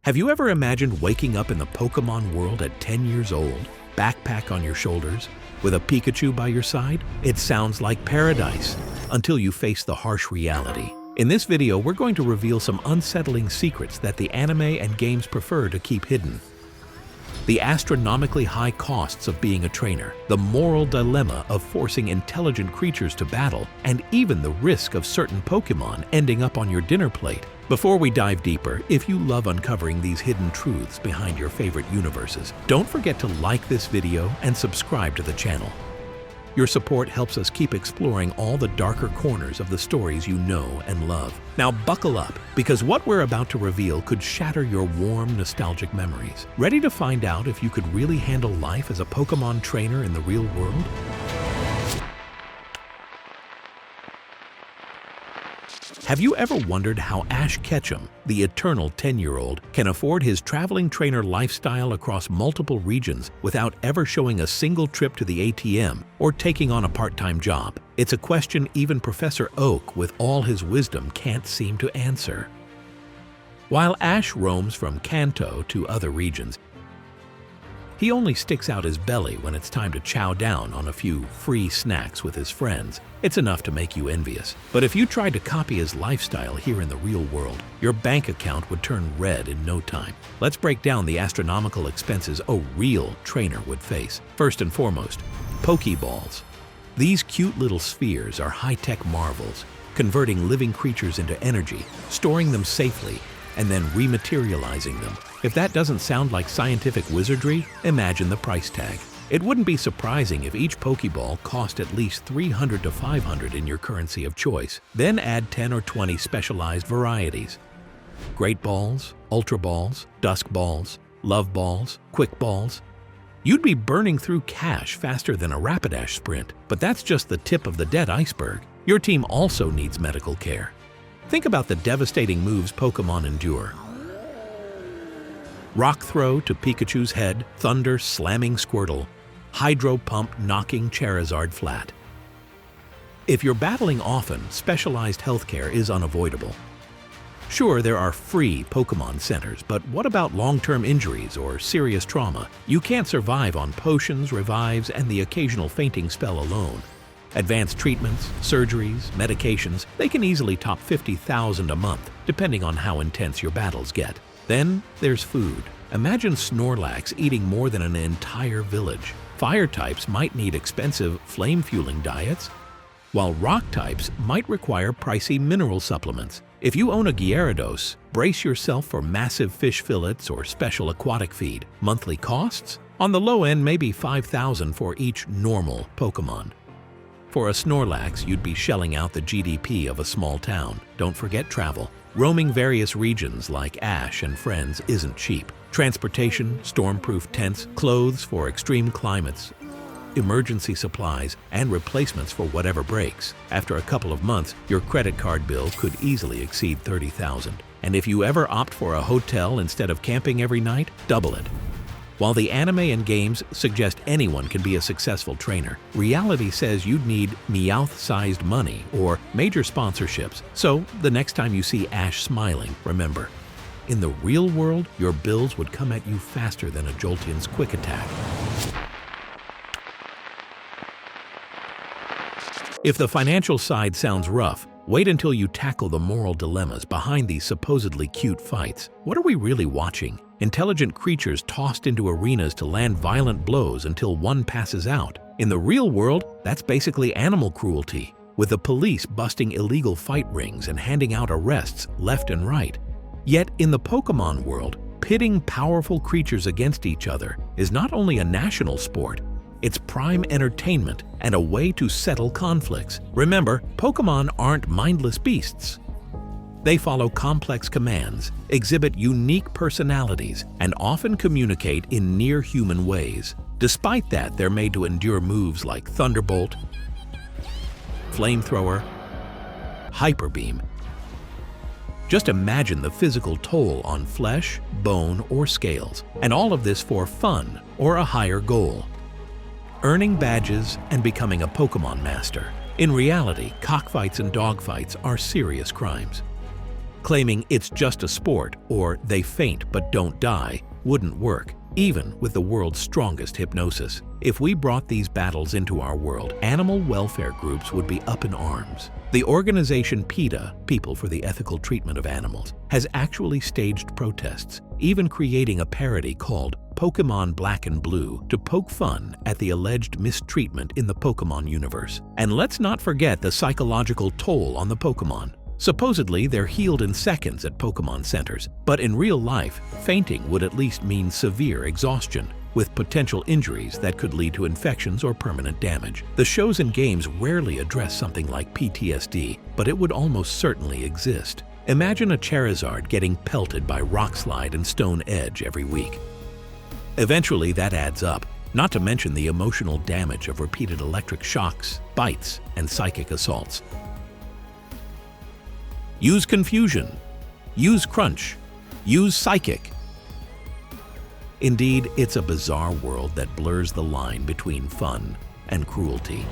Have you ever imagined waking up in the Pokémon world at 10 years old, backpack on your shoulders, with a Pikachu by your side? It sounds like paradise, until you face the harsh reality. In this video, we're going to reveal some unsettling secrets that the anime and games prefer to keep hidden. The astronomically high costs of being a trainer, the moral dilemma of forcing intelligent creatures to battle, and even the risk of certain Pokémon ending up on your dinner plate. Before we dive deeper, if you love uncovering these hidden truths behind your favorite universes, don't forget to like this video and subscribe to the channel. Your support helps us keep exploring all the darker corners of the stories you know and love. Now buckle up, because what we're about to reveal could shatter your warm, nostalgic memories. Ready to find out if you could really handle life as a Pokémon trainer in the real world? Have you ever wondered how Ash Ketchum, the eternal 10-year-old, can afford his traveling trainer lifestyle across multiple regions without ever showing a single trip to the ATM or taking on a part-time job? It's a question even Professor Oak, with all his wisdom, can't seem to answer. While Ash roams from Kanto to other regions, he only sticks out his belly when it's time to chow down on a few free snacks with his friends. It's enough to make you envious. But if you tried to copy his lifestyle here in the real world, your bank account would turn red in no time. Let's break down the astronomical expenses a real trainer would face. First and foremost, Poké Balls. These cute little spheres are high-tech marvels, converting living creatures into energy, storing them safely, and then rematerializing them. If that doesn't sound like scientific wizardry, imagine the price tag. It wouldn't be surprising if each Pokeball cost at least 300 to 500 in your currency of choice. Then add 10 or 20 specialized varieties. Great Balls, Ultra Balls, Dusk Balls, Love Balls, Quick Balls. You'd be burning through cash faster than a Rapidash sprint, but that's just the tip of the dead iceberg. Your team also needs medical care. Think about the devastating moves Pokémon endure. Rock Throw to Pikachu's head, Thunder slamming Squirtle, Hydro Pump knocking Charizard flat. If you're battling often, specialized healthcare is unavoidable. Sure, there are free Pokémon centers, but what about long-term injuries or serious trauma? You can't survive on potions, revives, and the occasional fainting spell alone. Advanced treatments, surgeries, medications, they can easily top $50,000 a month, depending on how intense your battles get. Then there's food. Imagine Snorlax eating more than an entire village. Fire types might need expensive flame-fueling diets, while rock types might require pricey mineral supplements. If you own a Gyarados, brace yourself for massive fish fillets or special aquatic feed. Monthly costs? On the low end, maybe $5,000 for each normal Pokémon. For a Snorlax, you'd be shelling out the GDP of a small town. Don't forget travel. Roaming various regions like Ash and friends isn't cheap. Transportation, stormproof tents, clothes for extreme climates, emergency supplies, and replacements for whatever breaks. After a couple of months, your credit card bill could easily exceed $30,000. And if you ever opt for a hotel instead of camping every night, double it. While the anime and games suggest anyone can be a successful trainer, reality says you'd need Meowth-sized money or major sponsorships. So, the next time you see Ash smiling, remember, in the real world, your bills would come at you faster than a Jolteon's quick attack. If the financial side sounds rough, wait until you tackle the moral dilemmas behind these supposedly cute fights. What are we really watching? Intelligent creatures tossed into arenas to land violent blows until one passes out. In the real world, that's basically animal cruelty, with the police busting illegal fight rings and handing out arrests left and right. Yet in the Pokémon world, pitting powerful creatures against each other is not only a national sport, it's prime entertainment and a way to settle conflicts. Remember, Pokémon aren't mindless beasts. They follow complex commands, exhibit unique personalities, and often communicate in near-human ways. Despite that, they're made to endure moves like Thunderbolt, Flamethrower, Hyper Beam. Just imagine the physical toll on flesh, bone, or scales, and all of this for fun or a higher goal: earning badges and becoming a Pokémon master. In reality, cockfights and dogfights are serious crimes. Claiming it's just a sport or they faint but don't die wouldn't work, even with the world's strongest hypnosis. If we brought these battles into our world, animal welfare groups would be up in arms. The organization PETA, People for the Ethical Treatment of Animals, has actually staged protests, even creating a parody called Pokémon Black and Blue to poke fun at the alleged mistreatment in the Pokémon universe. And let's not forget the psychological toll on the Pokémon. Supposedly, they're healed in seconds at Pokémon centers, but in real life, fainting would at least mean severe exhaustion, with potential injuries that could lead to infections or permanent damage. The shows and games rarely address something like PTSD, but it would almost certainly exist. Imagine a Charizard getting pelted by Rockslide and Stone Edge every week. Eventually, that adds up, not to mention the emotional damage of repeated electric shocks, bites, and psychic assaults. Use confusion. Use crunch. Use psychic. Indeed, it's a bizarre world that blurs the line between fun and cruelty.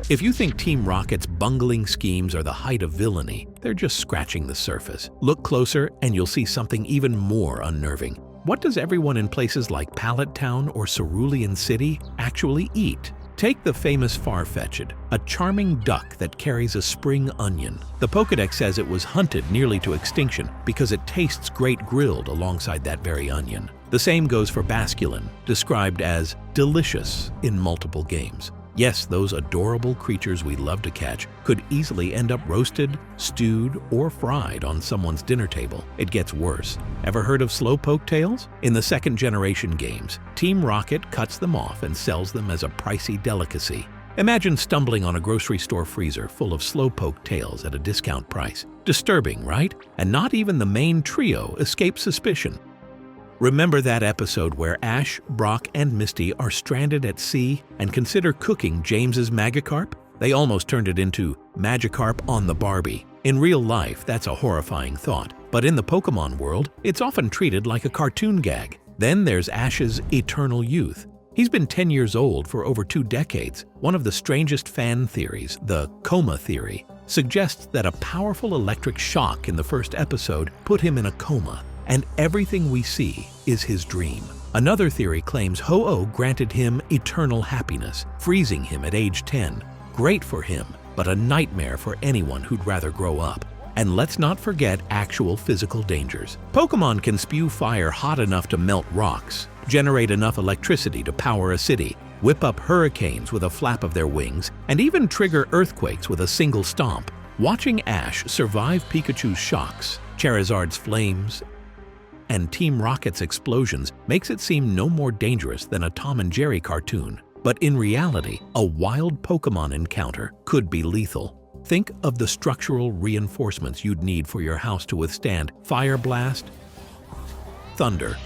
If you think Team Rocket's bungling schemes are the height of villainy, they're just scratching the surface. Look closer and you'll see something even more unnerving. What does everyone in places like Pallet Town or Cerulean City actually eat? Take the famous Farfetch'd, a charming duck that carries a spring onion. The Pokédex says it was hunted nearly to extinction because it tastes great grilled alongside that very onion. The same goes for Basculin, described as delicious in multiple games. Yes, those adorable creatures we love to catch could easily end up roasted, stewed, or fried on someone's dinner table. It gets worse. Ever heard of slowpoke tails? In the second-generation games, Team Rocket cuts them off and sells them as a pricey delicacy. Imagine stumbling on a grocery store freezer full of slowpoke tails at a discount price. Disturbing, right? And not even the main trio escapes suspicion. Remember that episode where Ash, Brock, and Misty are stranded at sea and consider cooking James's Magikarp? They almost turned it into Magikarp on the Barbie. In real life, that's a horrifying thought, but in the Pokémon world, it's often treated like a cartoon gag. Then there's Ash's eternal youth. He's been 10 years old for over 2 decades. One of the strangest fan theories, the coma theory, suggests that a powerful electric shock in the first episode put him in a coma, and everything we see is his dream. Another theory claims Ho-Oh granted him eternal happiness, freezing him at age 10. Great for him, but a nightmare for anyone who'd rather grow up. And let's not forget actual physical dangers. Pokémon can spew fire hot enough to melt rocks, generate enough electricity to power a city, whip up hurricanes with a flap of their wings, and even trigger earthquakes with a single stomp. Watching Ash survive Pikachu's shocks, Charizard's flames, and Team Rocket's explosions makes it seem no more dangerous than a Tom and Jerry cartoon. But in reality, a wild Pokémon encounter could be lethal. Think of the structural reinforcements you'd need for your house to withstand fire blast, thunder,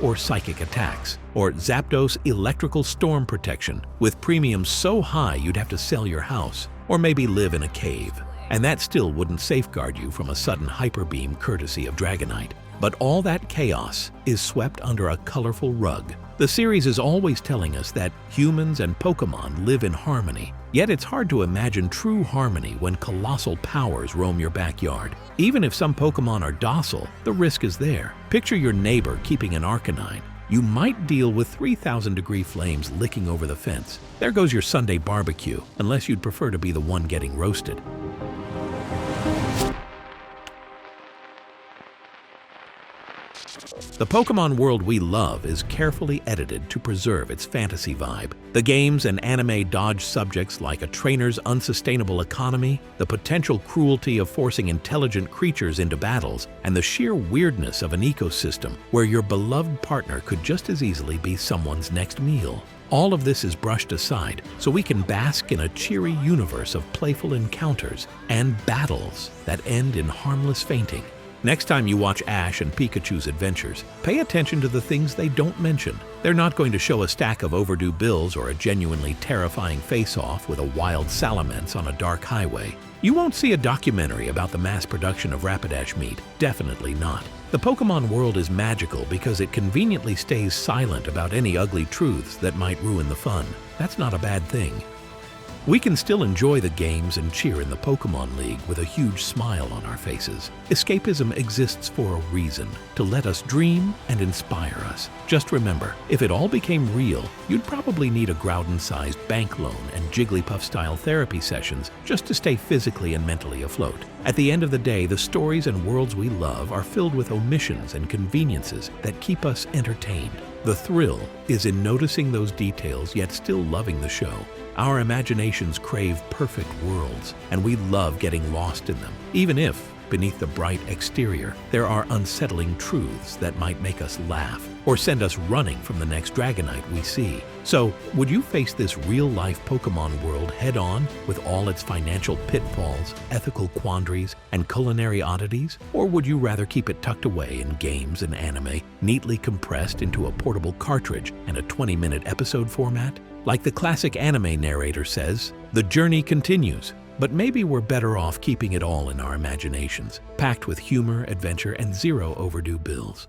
or psychic attacks, or Zapdos electrical storm protection with premiums so high you'd have to sell your house, or maybe live in a cave. And that still wouldn't safeguard you from a sudden hyper beam courtesy of Dragonite. But all that chaos is swept under a colorful rug. The series is always telling us that humans and Pokémon live in harmony, yet it's hard to imagine true harmony when colossal powers roam your backyard. Even if some Pokémon are docile, the risk is there. Picture your neighbor keeping an Arcanine. You might deal with 3,000-degree flames licking over the fence. There goes your Sunday barbecue, unless you'd prefer to be the one getting roasted. The Pokémon world we love is carefully edited to preserve its fantasy vibe. The games and anime dodge subjects like a trainer's unsustainable economy, the potential cruelty of forcing intelligent creatures into battles, and the sheer weirdness of an ecosystem where your beloved partner could just as easily be someone's next meal. All of this is brushed aside so we can bask in a cheery universe of playful encounters and battles that end in harmless fainting. Next time you watch Ash and Pikachu's adventures, pay attention to the things they don't mention. They're not going to show a stack of overdue bills or a genuinely terrifying face-off with a wild Salamence on a dark highway. You won't see a documentary about the mass production of Rapidash meat. Definitely not. The Pokémon world is magical because it conveniently stays silent about any ugly truths that might ruin the fun. That's not a bad thing. We can still enjoy the games and cheer in the Pokémon League with a huge smile on our faces. Escapism exists for a reason, to let us dream and inspire us. Just remember, if it all became real, you'd probably need a Groudon-sized bank loan and Jigglypuff-style therapy sessions just to stay physically and mentally afloat. At the end of the day, the stories and worlds we love are filled with omissions and conveniences that keep us entertained. The thrill is in noticing those details yet still loving the show. Our imaginations crave perfect worlds, and we love getting lost in them, even if, beneath the bright exterior, there are unsettling truths that might make us laugh or send us running from the next Dragonite we see. So, would you face this real-life Pokémon world head-on with all its financial pitfalls, ethical quandaries, and culinary oddities? Or would you rather keep it tucked away in games and anime, neatly compressed into a portable cartridge and a 20-minute episode format? Like the classic anime narrator says, the journey continues. But maybe we're better off keeping it all in our imaginations, packed with humor, adventure, and zero overdue bills.